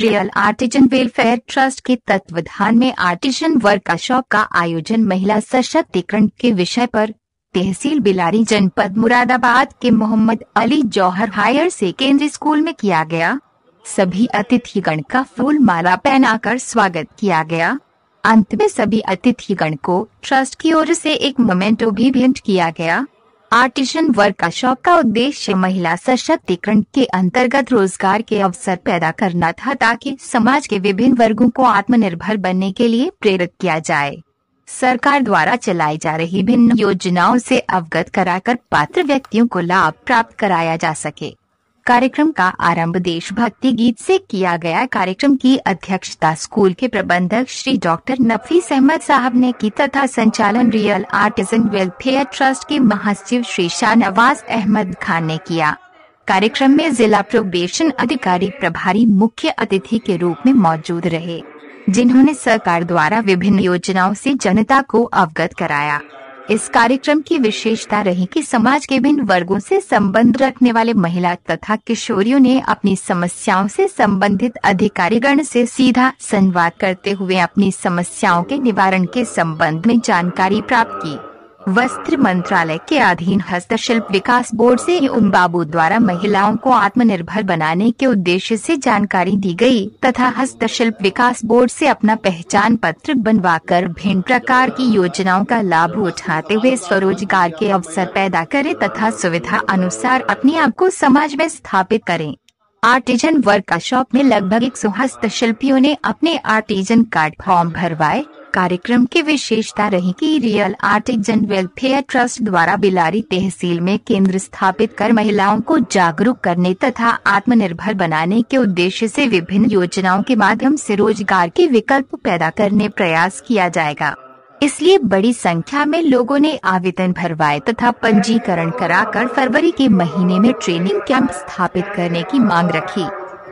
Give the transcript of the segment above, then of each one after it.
Real artesian welfare trust के तत्वाधान में आर्टिजन वर्कशॉप का आयोजन महिला सशक्तिकरण के विषय पर तहसील बिलारी जनपद मुरादाबाद के मोहम्मद अली जौहर हायर सेकेंडरी स्कूल में किया गया। सभी अतिथिगण का फूल माला पहनाकर स्वागत किया गया। अंत में सभी अतिथिगण को ट्रस्ट की ओर से एक मोमेंटो भी भेंट किया गया। आर्टिजन वर्कशॉप का उद्देश्य महिला सशक्तिकरण के अंतर्गत रोजगार के अवसर पैदा करना था, ताकि समाज के विभिन्न वर्गों को आत्मनिर्भर बनने के लिए प्रेरित किया जाए। सरकार द्वारा चलाई जा रही भिन्न योजनाओं से अवगत कराकर पात्र व्यक्तियों को लाभ प्राप्त कराया जा सके। कार्यक्रम का आरंभ देशभक्ति गीत से किया गया। कार्यक्रम की अध्यक्षता स्कूल के प्रबंधक श्री डॉक्टर नफीस अहमद साहब ने की तथा संचालन रियल आर्टिजन वेलफेयर ट्रस्ट के महासचिव श्री शाहनवाज अहमद खान ने किया। कार्यक्रम में जिला प्रोबेशन अधिकारी प्रभारी मुख्य अतिथि के रूप में मौजूद रहे, जिन्होंने सरकार द्वारा विभिन्न योजनाओं से जनता को अवगत कराया। इस कार्यक्रम की विशेषता रही कि समाज के विभिन्न वर्गों से संबंध रखने वाले महिला तथा किशोरियों ने अपनी समस्याओं से संबंधित अधिकारीगण से सीधा संवाद करते हुए अपनी समस्याओं के निवारण के संबंध में जानकारी प्राप्त की। वस्त्र मंत्रालय के अधीन हस्तशिल्प विकास बोर्ड से उन बाबू द्वारा महिलाओं को आत्मनिर्भर बनाने के उद्देश्य से जानकारी दी गई तथा हस्तशिल्प विकास बोर्ड से अपना पहचान पत्र बनवाकर भिन्न प्रकार की योजनाओं का लाभ उठाते हुए स्वरोजगार के अवसर पैदा करें तथा सुविधा अनुसार अपने आप को समाज में स्थापित करें। आर्टिजन वर्कशॉप में लगभग 100 हस्तशिल्पियों ने अपने आर्टिजन कार्ड फॉर्म भरवाए। कार्यक्रम की विशेषता रही कि रियल आर्टिजन वेलफेयर ट्रस्ट द्वारा बिलारी तहसील में केंद्र स्थापित कर महिलाओं को जागरूक करने तथा आत्मनिर्भर बनाने के उद्देश्य से विभिन्न योजनाओं के माध्यम से रोजगार के विकल्प पैदा करने प्रयास किया जाएगा। इसलिए बड़ी संख्या में लोगों ने आवेदन भरवाए तथा पंजीकरण कराकर फरवरी के महीने में ट्रेनिंग कैंप स्थापित करने की मांग रखी।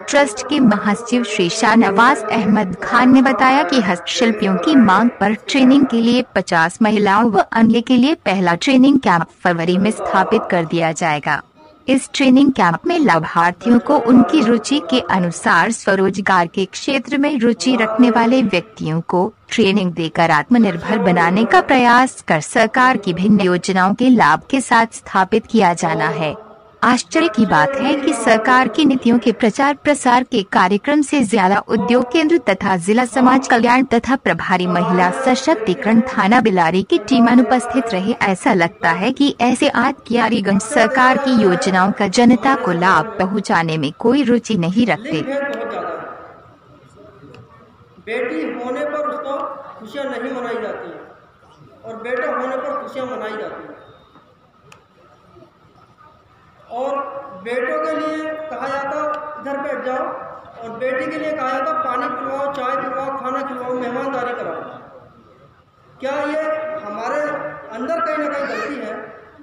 ट्रस्ट के महासचिव श्री शाहनवाज अहमद खान ने बताया कि हस्तशिल्पियों की मांग पर ट्रेनिंग के लिए 50 महिलाओं व अन्य के लिए पहला ट्रेनिंग कैंप फरवरी में स्थापित कर दिया जाएगा। इस ट्रेनिंग कैंप में लाभार्थियों को उनकी रुचि के अनुसार स्वरोजगार के क्षेत्र में रुचि रखने वाले व्यक्तियों को ट्रेनिंग देकर आत्मनिर्भर बनाने का प्रयास कर सरकार की भिन्न योजनाओं के लाभ के साथ स्थापित किया जाना है। आश्चर्य की बात है कि सरकार की नीतियों के प्रचार प्रसार के कार्यक्रम से ज्यादा उद्योग केंद्र तथा जिला समाज कल्याण तथा प्रभारी महिला सशक्तिकरण थाना बिलारी की टीम अनुपस्थित रहे। ऐसा लगता है कि ऐसे अधिकारीगण सरकार की योजनाओं का जनता को लाभ पहुंचाने में कोई रुचि नहीं रखते। बेटी होने पर उसको खुशियाँ नहीं मनाई जाती है और बेटा होने पर खुशियाँ मनाई जाती है। और बेटों के लिए कहा जाता इधर बैठ जाओ और बेटी के लिए कहा जाता पानी पिलवाओ, चाय पिलवाओ, खाना खिलवाओ, मेहमानदारी कराओ। क्या ये हमारे अंदर कहीं ना कहीं गलती है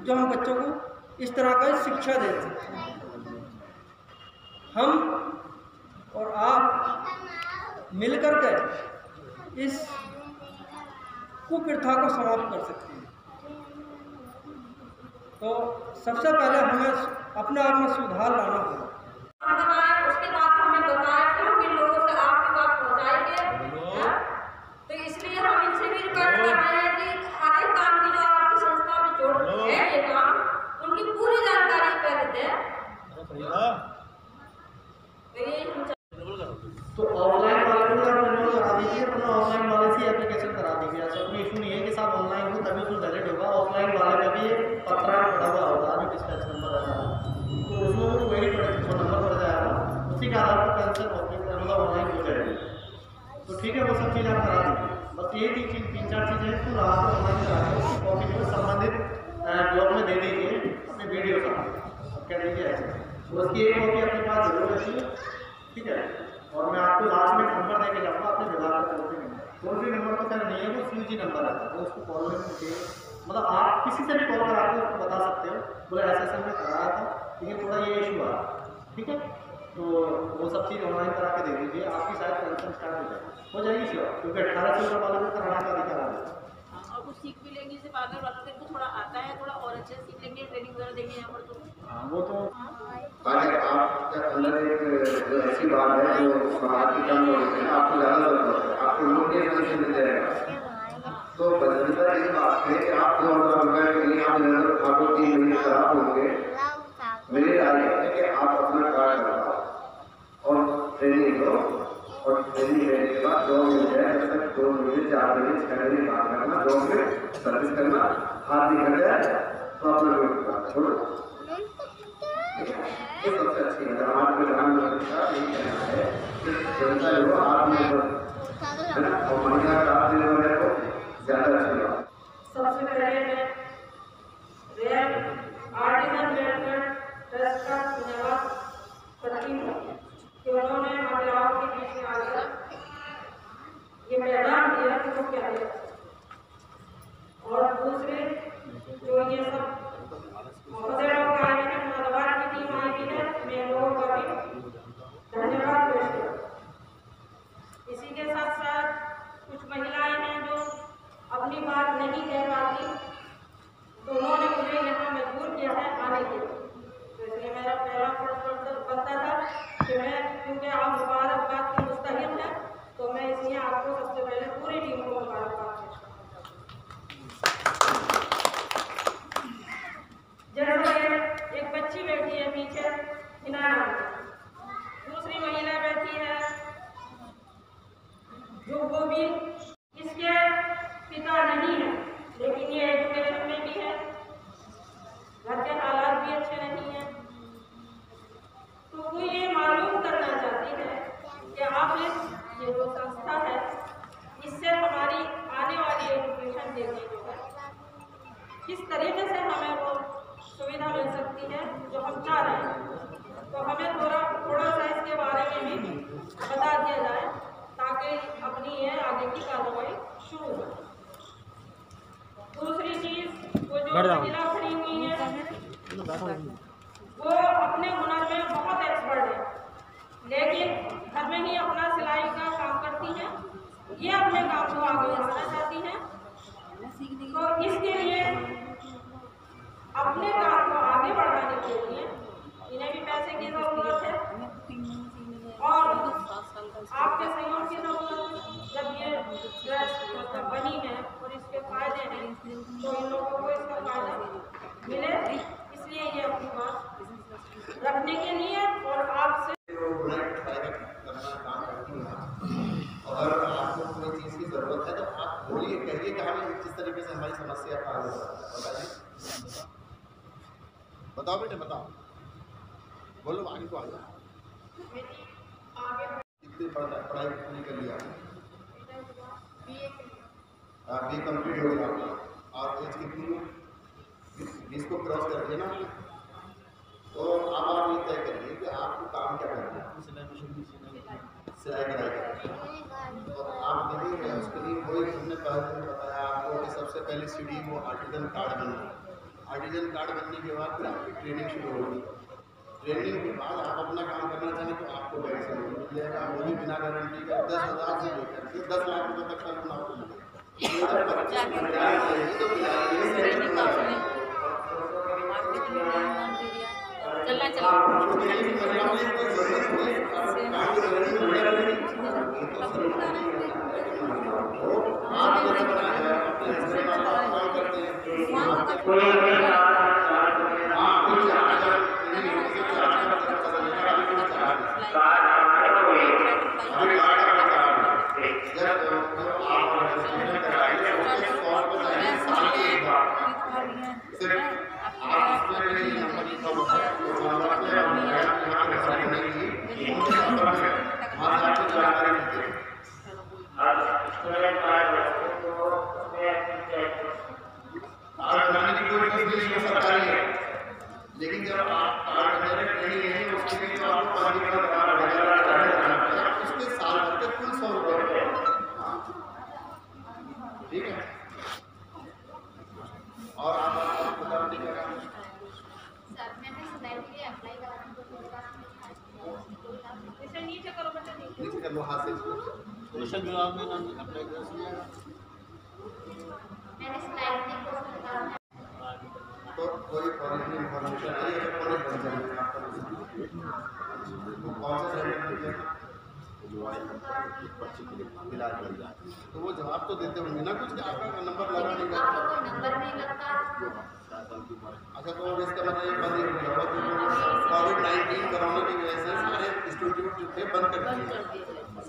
जो हम बच्चों को इस तरह का शिक्षा देते हैं? हम और आप मिलकर के इस कुप्रथा को समाप्त कर सकते हैं। तो सबसे पहले हमें अपने आप में सुधार लाना होगा। उसके बाद हमें बताया कि हम इन लोगों से आपकी बात पहुंचाएंगे। तो इसलिए हम इनसे भी रिक्वेस्ट कर रहे हैं कि हर एक काम की जो आपकी संस्था में जोड़ है ये काम उनकी पूरी जानकारी पहले दें। तो ऑफलाइन वाले को आप करा दीजिए, अपना ऑफलाइन वाले से एप्लीकेशन करा दीजिए। ऐसा कोई इशू नहीं है कि साहब ऑनलाइन हो तभी उसमें वैलिड होगा। ऑफलाइन वाले का भी पत्रा पड़ा हुआ होगा जो डिस्पैच नंबर रहता है, तो उसमें वो वही जो नंबर पड़ जाएगा उसी के आधार पर कैंसिल मतलब ऑनलाइन हो जाएगी। तो ठीक है, वो सब चीज़ आप करा दीजिए। बस ये तीन चार चीज़ें हैं तो रात को ऑनलाइन करा के उसकी कॉपी जो है संबंधित ब्लॉग में दे दीजिए अपने वीडियो का, कह दीजिए ऐसे। उसकी एक कॉपी अपने पास जरूर रखिए, ठीक है। और मैं आपको लास्ट में नंबर दे के जाऊँगा अपने विभाग का टोल फ्री नंबर तो खैर नहीं है, वो CG नंबर है, वो उसको कॉल में चाहिए। मतलब आप किसी से भी कॉल करा के उसको बता सकते हो, बोले ऐसा मैं कराया था लेकिन थोड़ा ये इशू आ, ठीक है। तो वो सब चीज़ ऑनलाइन करा के दे दीजिए, आपकी शायद पेंशन स्टार्ट हो जाएगी श्योर, क्योंकि 1800 वालों को कराना का अधिकार आ जाएगा। और कुछ सीख भी लेंगे, जैसे पार्लर वालों को थोड़ा आता है, थोड़ा और अच्छे सीख लेंगे, ट्रेनिंग वगैरह देंगे यहाँ पर। तो हाँ वो तो अंदर एक जो ऐसी बात है जो समाज की कम लोग हैं, आपको ज़्यादा जरूरत है, आपको लोन के पैसे मिल जाएगा। तो बदलता इस बात है कि आप 2,000 रुपये के लिए आप आपको 3 महीने खराब होंगे। मेरी राय है कि आप अपना कार्ड करवाओ और ट्रेनिंग लो, और ट्रेनिंग लेने के बाद जॉब मिल जाए, जब तक 2 महीने 4 महीने 6 महीने काम करना, जॉब में सर्विस करना, हाथ निकल जाए तो अपना लोन छोड़ो। ये सबसे अच्छी है। आज के प्रधानमंत्री का यही कहना है कि जनता जो आत्मनिर्भर है ना, और महिला का आत्मनिर्भर है तो ज़्यादा अच्छी बात। सबसे पहले मैं रेयर आर्टिजन वेलफेयर ट्रस्ट का धन्यवाद करती हूँ कि उन्होंने महिलाओं के बीच में आकर ये मैदान दिया कि वो क्या है। और दूसरे जो ये सब महोदय लोग आए हैं, मुरादाबाद की टीम आई हुई है, मैं लोगों का भी धन्यवाद पेश करती हूँ। इसी के साथ साथ कुछ महिलाएं हैं जो अपनी बात नहीं कह पाती, तो उन्होंने मुझे यहाँ मजबूर किया है आने के लिए। तो इसलिए मेरा पहला फर्ज बनता था कि मैं, क्योंकि आप मुबारकबाद की मुस्तहिक है, तो मैं इसलिए आपको सबसे पहले पूरी टीम को मुबारकबाद पेश करता हूँ। जैसे एक बच्ची बैठी है पीछे हिना नाम की, दूसरी महिला बैठी है जो वो भी इसके पिता नहीं है, लेकिन ये एजुकेशन में भी है, घर के हालात भी अच्छे नहीं हैं। तो वो ये मालूम करना चाहती है कि आप ये जो संस्था है, इससे हमारी आने वाली एजुकेशन देने जो है किस तरीके से हमें वो सुविधा मिल सकती है जो हम चाह रहे हैं। तो हमें थोड़ा सा इसके बारे में भी बता दिया जाए ताकि अपनी ये आगे की कार्रवाई शुरू हो। दूसरी चीज, वो जो महिला खड़ी हुई है वो अपने हुनर में बहुत एक्सपर्ट है, लेकिन घर में ही अपना सिलाई का काम करती हैं। ये अपने काम को आगे बढ़ाना चाहती हैं, तो इसके लिए अपने काम को आगे बढ़ाने के लिए इन्हें भी पैसे की जरूरत है और आपके सहयोग की जरूरत है। जब ये ड्रेस मतलब बनी है और इसके फायदे हैं, तो इन लोगों को इसका फायदा मिले, इसलिए ये अपनी बात रखने के लिए और आपसे अगर आपको कोई चीज़ की ज़रूरत है तो आप बोलिए, कहिए कि हमें किस तरीके से हमारी समस्या का हल होगा। बताइए, बताओ बेटे, बताओ, बोलो, आगे को आ जाओ। कितनी पढ़ाई पूरी कर लिया आपने? बी कंप्लीट हो गया आपका, और एज कितनी? 20 को क्रॉस कर दिया ना। तो अब आप ये तय करिए कि आपको काम क्या करना है। सिलाई कढ़ाई करना, और आप देखिए उसके लिए कोई हमने पहले बताया आपको कि सबसे पहले सीढ़ी वो आर्टिजन कार्ड बनना है। आर्टिजन कार्ड बनने के बाद फिर आपकी ट्रेनिंग शुरू होगी। ट्रेनिंग के बाद आप अपना काम करना चाहें तो आपको बैंक से लोन मिल जाएगा, वो भी बिना गारंटी का 10,000 से लेकर 10 लाख रुपये तक का लोन आपको मिलेगा। लेकिन जब आप ट्रेनिंग लेंगे उसके लिए तो आपको उसके साल भर के कुल 100 रुपये, ठीक है। और आप बता दीजिए नीचे कर लो हाथ से। सोशल विभाग में अप्लाई कर सकते हैं। तो कोई इन्फॉर्मेशन नहीं है, कॉलेज बन जाएंगे आपका। तो कौन सा सेंटर जो आए पर्ची के लिए इलाज बन जाए, तो वो जवाब तो देते होंगे ना कुछ कि आपका नंबर लगा नहीं आपका कोई नंबर नहीं लगता। अच्छा, तो इसका मतलब ये बंद हो गया होगा, कोविड-19 कोरोना की वजह से सारे इंस्टीट्यूट जो थे बंद कर दिए,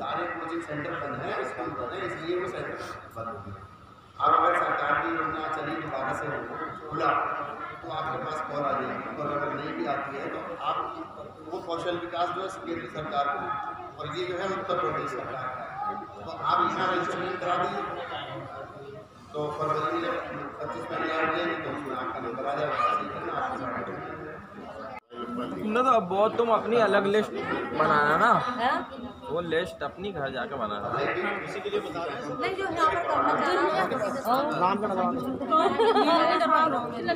सारे कोचिंग सेंटर बंद हैं, स्कूल बंद है, इसलिए वो सेंटर बंद हो गया। अब अगर सरकार की योजना चली दोबारा से खुला तो आपके पास कॉल आ जाएगी, और अगर नहीं भी आती है तो आप वो कौशल विकास जो है केंद्र सरकार को, और ये जो है उत्तर प्रदेश सरकार का, तो आप यहाँ रजिस्ट्रेशन करा दीजिए, तो फरवरी में 25 महीने आ जाएंगे तो उसमें आपका नंबर आ जाएगा। तुमने तो अब बहुत तुम अपनी अलग लिस्ट बनाना ना, वो लिस्ट अपनी घर जाके बनाना। उसी के लिए बता रहे हैं। नहीं, जो यहाँ पर करना चाह रहा हूँ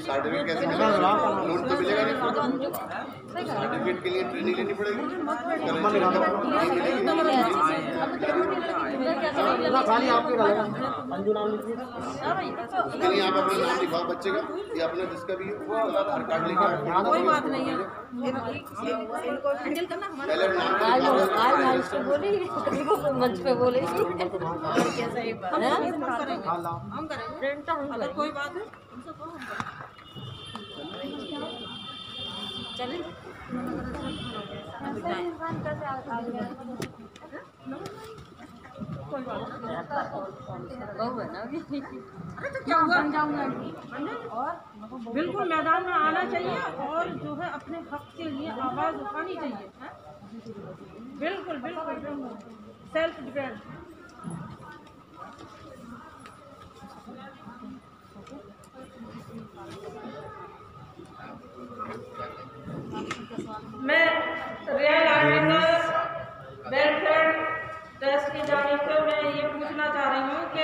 सर्टिफिकेट कैसे मिलेगा? लोन तो मिलेगा नहीं, सर्टिफिकेट के लिए ट्रेनिंग लेनी पड़ेगी। उसके लिए आप अपना नाम लिखवाओ बच्चे का, या अपना जिसका भी वो आधार कार्ड लेकर, कोई बात नहीं है। पहले नाम बोले मंच पे बोले हम करेंगे, अगर कोई बात है चलिए। कोई बात नहीं, अरे तो क्या हुआ, और बिल्कुल मैदान में आना चाहिए, और जो है अपने हक के लिए आवाज़ उठानी चाहिए, है? बिल्कुल बिल्कुल सेल्फ डिफेंस। मैं रियल ऑर्गेनाइजर वेलफेयर ट्रस्ट की जानिब से मैं ये पूछना चाह रही हूँ कि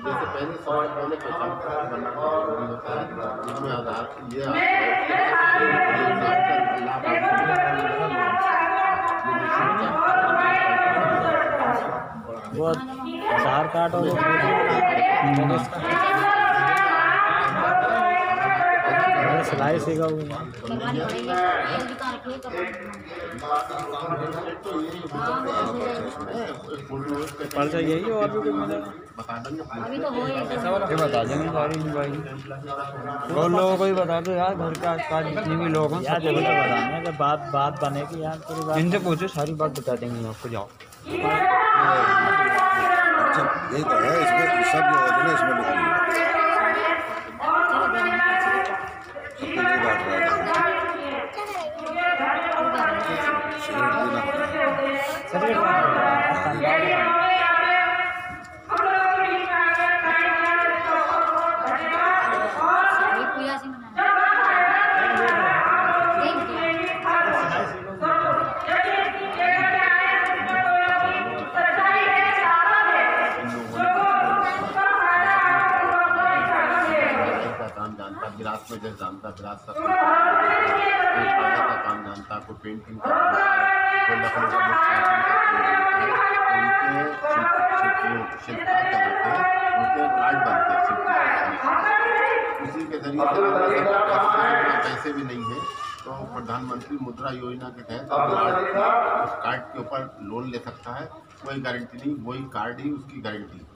जैसे पहले पहचान कार्ड बनाना जरूरी होता है, जिसमें आधार ये वो आधार कार्ड और सिलाई सीखा पर्चा यही और भी कुछ मिलेगा ये बता देंगे सारी भाई, और लोगों को ही बता दो यार, घर के आसपास जितने भी लोग हैं यार, जगह तो बताना है कि बात बनेगी यार, पूरी बात इनसे पूछो, सारी बात बता देंगे आपको। जाओ यही तो है, इसमें सब जो योजना इसमें लिखी है, सबको नहीं बात रहा विरासत में जैसे जानता, विरासत का काम जानता, कोई पेंटिंग का, कोई लखनऊ का शिल्पकार कहलाते हैं, उनके कार्ड बनते हैं शिल्पकार, उसी के जरिए पैसे भी नहीं है तो प्रधानमंत्री मुद्रा योजना के तहत उस कार्ड के ऊपर लोन ले सकता है। कोई गारंटी नहीं, वही कार्ड ही उसकी गारंटी,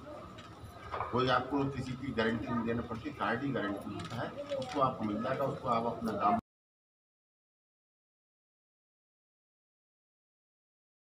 कोई आपको किसी की गारंटी नहीं देना पड़ती, कार्ड ही गारंटी होता है, उसको आपको मिल जाएगा, उसको आप अपना काम